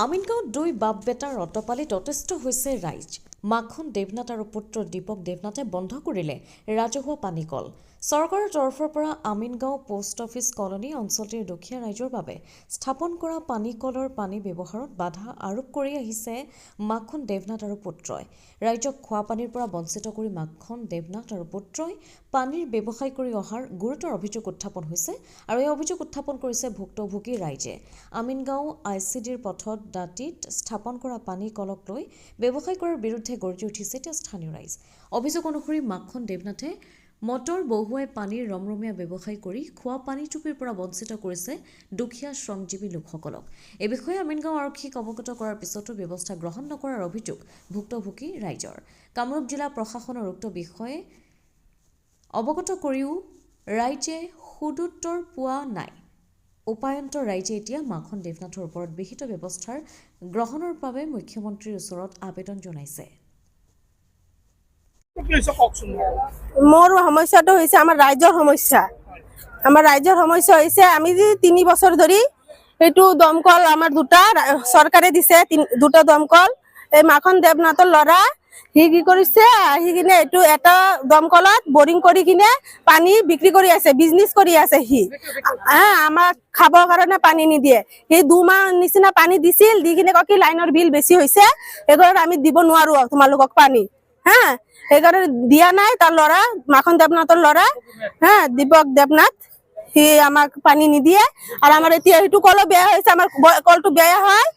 আমিনগাঁৱত দুই বাপ বেটাৰ অটপালিত অতিষ্ঠ হৈছে ৰাইজ। মাখন দেৱনাথ আৰু পুত্ৰ দীপক দেৱনাথে বন্ধ কৰিলে ৰাজহুৱা পানীকল। চৰকাৰৰ তৰফৰ পৰা আমিনগাঁও পোষ্ট অফিচ কলনী অঞ্চলটিৰ দুখীয়া ৰাইজৰ বাবে স্থাপন কৰা পানীকলৰ পানী ব্যৱহাৰত বাধা আৰোপ কৰি আহিছে মাখন দেৱনাথ আৰু পুত্ৰই। ৰাইজক খোৱা পানীৰ পৰা বঞ্চিত কৰি মাখন দেৱনাথ আৰু পুত্ৰই পানীৰ ব্যৱসায় কৰি অহাৰ গুৰুতৰ অভিযোগ উত্থাপন হৈছে আৰু এই অভিযোগ উত্থাপন কৰিছে ভুক্তভোগী ৰাইজে। আমিনগাঁও ICDৰ পথত দাঁতিত স্থাপন কৰা পানী কলক লৈ ব্যৱসায় কৰাৰ বিৰুদ্ধে গৰ্জি উঠিছে এতিয়া স্থানীয় ৰাইজ। অভিযোগ অনুসৰি মাখন দেৱনাথে মটৰ বহুৱাই পানীৰ ৰমৰমীয়া ব্যৱসায় কৰি খোৱা পানী টুপিৰ পৰা বঞ্চিত কৰিছে দুখীয়া শ্ৰমজীৱী লোকসকলক। এই বিষয়ে আমিনগাঁও আৰক্ষীক অৱগত কৰাৰ পিছতো ব্যৱস্থা গ্ৰহণ নকৰাৰ অভিযোগ ভুক্তভোগী ৰাইজৰ। কামৰূপ জিলা প্ৰশাসনৰ উক্ত বিষয়ে অৱগত কৰিও ৰাইজে সুদুত্তৰ পোৱা নাই। উপায়ন্ত ৰাইজে এতিয়া মাখন দেৱনাথৰ ওপৰত বিহিত ব্যৱস্থাৰ গ্ৰহণৰ বাবে মুখ্যমন্ত্ৰীৰ ওচৰত আবেদন জনাইছে। মোৰ সমস্যাটো হৈছে আমাৰ ৰাইজৰ সমস্যা। আমাৰ ৰাইজৰ সমস্যা হৈছে আমি যে 3 বছৰ ধৰি এইটো দমকল আমাৰ দুটা চৰকাৰে দিছে, দুটা দমকল। এই মাখন দেৱনাথৰ ল'ৰা সি কি কৰিছে, আহি কিনে এইটো এটা দমকলত বৰিং কৰি কিনে পানী বিক্ৰী কৰি আছে, বিজনেছ কৰি আছে। সি আমাক খাবৰ কাৰণে পানী নিদিয়ে। সি 2 মাহ নিচিনা পানী দিছিল, দি কিনে কি লাইনৰ বিল বেছি হৈছে, সেইকাৰণে আমি দিব নোৱাৰো তোমালোকক পানী। সেইকাৰণে দিয়া নাই। তাৰ ল'ৰা মাখন দেৱনাথৰ ল'ৰা দীপক দেৱনাথ, সি আমাক পানী নিদিয়ে। আৰু আমাৰ এতিয়া সেইটো কলো বেয়া হৈছে, আমাৰ কলটো বেয়া হয়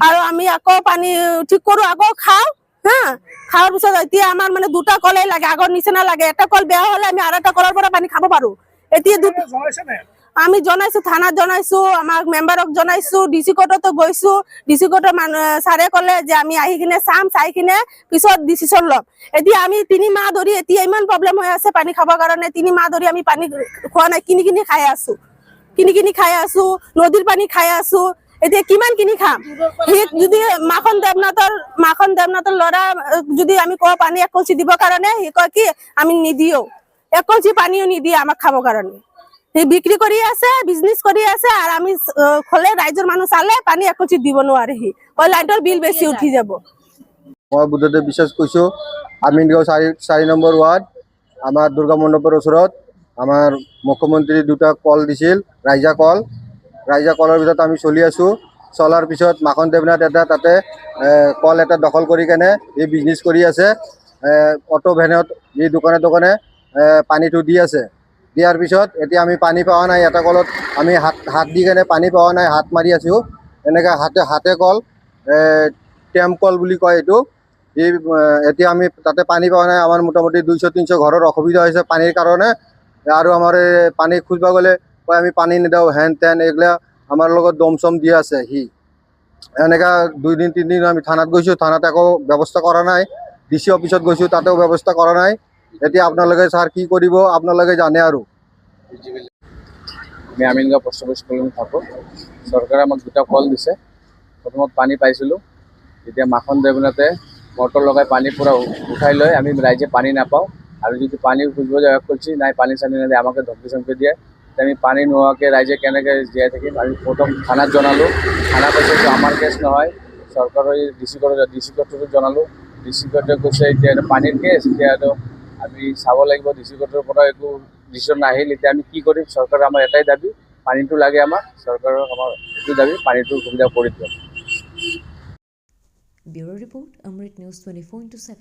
আৰু আমি আকৌ পানী ঠিক কৰো, আকৌ খাওঁ। খাওয়াৰ পিছত এতিয়া আমাৰ মানে দুটা কলেই লাগে, আগৰ নিচিনা লাগে। একটা কল বেয়া হলে আমি আৰ একটা কলেৰ পৰা পানী খাব পাৰো। এতিয়া আমি জনাইছো, থানাত জনাইছো, আমাক মেম্বাৰক জনাইছো, ডিসি কোৰ্টতো গৈছো। ডিসি কোৰ্টৰ ছাৰে কলে যে আমি আহি কিনে চাম, চাই কিনে পিছত ডিসিশন লম। এতিয়া আমি 3 মাহ ধৰি এতিয়া ইমান প্ৰব্লেম হৈ আছে পানী খাবৰ কাৰণে। 3 মাহ ধৰি আমি পানী খোৱা নাই, কিনি কিনি খাই আছো, নদীৰ পানী খাই আছো। এতিয়া কিমান কিনি খাম? যদি মাখন দেৱনাথৰ ল'ৰা যদি আমি কওঁ পানী 1 কলচি দিবৰ কাৰণে, সি কয় কি আমি নিদিও। 1 কলচি পানীও নিদিয়ে আমাক খাবৰ কাৰণে। সি বিক্ৰী কৰি আছে, বিজনেছ কৰি আছে। আৰু আমি খলে ৰাইজৰ মানুহ চালে পানী 1 কলচি দিব নোৱাৰে। সি লাইটৰ বিল বেছি উঠি যাব। মই বুদ্ধদেৱ বিশ্বাস কৈছো। আমিনগাঁও 4 নম্বৰ ৱাৰ্ড, আমাৰ দুৰ্গা মণ্ডপৰ ওচৰত আমাৰ মুখ্যমন্ত্ৰী দুটা কল দিছিল, ৰাইজা কলৰ ভিতৰত আমি চলি আছো। চলাৰ পিছত মাখন দেৱনাথ এটা তাতে কল এটা দখল কৰি কেনে এই বিজনেছ কৰি আছে। অটো ভেনত এই দোকানে পানীটো দি আছে। দিয়াৰ পিছত এতিয়া আমি পানী পোৱা নাই। এটা কলত আমি হাত দি কেনে পানী পোৱা নাই, হাত মাৰি আছো। এনেকৈ হাতে কল, টেম কল বুলি কয় এইটো। এতিয়া আমি তাতে পানী পোৱা নাই। আমাৰ মোটামুটি 200-300 ঘৰৰ অসুবিধা হৈছে পানীৰ কাৰণে। আৰু আমাৰ পানী খুজিব গ'লে কয় আমি পানী নিদিওঁ, হেন তেন এইগিলা আমাৰ লগত দম চম দি আছে। সি এনেকা 2 দিন 3 দিন আমি থানাত গৈছো, থানাত একো ব্যৱস্থা কৰা নাই। ডিসি অফিসত গৈছো, তাতেও ব্যৱস্থা কৰা নাই। এতিয়া আপোনালোকে স্যাৰ কি কৰিব আপোনালোকে জানে। আৰু আমি আমিনগাঁও পোষ্ট অফিস কলনী থাকোঁ। চৰকাৰে আমাক 2টা কল দিছে। প্ৰথমত পানী পাইছিলোঁ, এতিয়া মাখন দেৱনাথে মটৰ লগাই পানী পুৰা উঠাই লয়, আমি ৰাইজে পানী নাপাওঁ। আৰু যদি পানী খুজিব যায় 1 কলচি নাই, পানী চানী নিদিয়ে, আমাকে ধমকি চমকি দিয়ে। আমি পানী নোহোৱাকৈ ৰাইজে কেনেকৈ জীয়াই থাকিম? আমি প্ৰথম থানাত জনালোঁ, থানা কৈছে যে আমাৰ কেছ নহয়, চৰকাৰৰ ডিসি কোৰ্টত জনালোঁ। ডিসি কোৰ্টে কৈছে এতিয়া পানীৰ কেছ, এতিয়া আমি চাব লাগিব। ডিসি কোৰ্টৰ পৰা একো ডিচিশ্যন নাহিল। এতিয়া আমি কি কৰিম? চৰকাৰৰ আমাৰ এটাই দাবী, পানীটো লাগে আমাক। চৰকাৰৰ আমাৰ এইটো দাবী, পানীটোৰ সুবিধা কৰি দিয়ক। ব্যুৰো ৰিপৰ্ট, অমৃত নিউজ 24/7।